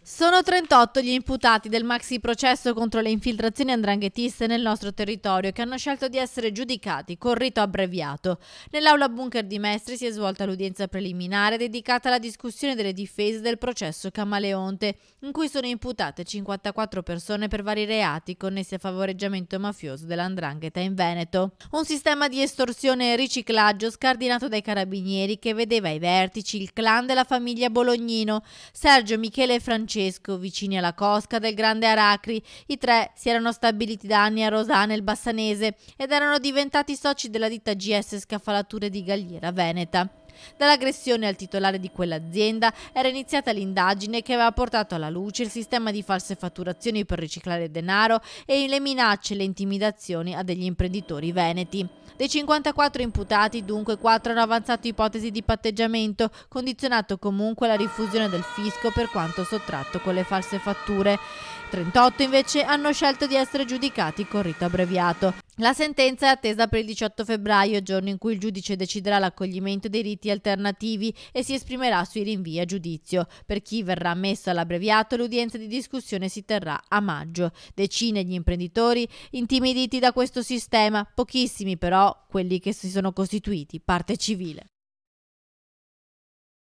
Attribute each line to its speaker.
Speaker 1: Sono 38 gli imputati del maxi processo contro le infiltrazioni 'ndranghetiste nel nostro territorio che hanno scelto di essere giudicati con rito abbreviato. Nell'aula bunker di Mestre si è svolta l'udienza preliminare dedicata alla discussione delle difese del processo Camaleonte, in cui sono imputate 54 persone per vari reati connessi a favoreggiamento mafioso dell''ndrangheta in Veneto. Un sistema di estorsione e riciclaggio scardinato dai carabinieri che vedeva ai vertici il clan della famiglia Bolognino, Sergio, Michele e Francesco, vicini alla cosca del Grande Aracri. I tre si erano stabiliti da anni a Rosane, il Bassanese, ed erano diventati soci della ditta GS Scaffalature di Galliera Veneta. Dall'aggressione al titolare di quell'azienda era iniziata l'indagine che aveva portato alla luce il sistema di false fatturazioni per riciclare denaro e le minacce e le intimidazioni a degli imprenditori veneti. Dei 54 imputati, dunque, 4 hanno avanzato ipotesi di patteggiamento, condizionato comunque alla rifusione del fisco per quanto sottratto con le false fatture. 38 invece hanno scelto di essere giudicati con rito abbreviato. La sentenza è attesa per il 18 febbraio, giorno in cui il giudice deciderà l'accoglimento dei riti alternativi e si esprimerà sui rinvii a giudizio. Per chi verrà ammesso all'abbreviato, l'udienza di discussione si terrà a maggio. Decine gli imprenditori intimiditi da questo sistema, pochissimi però quelli che si sono costituiti parte civile.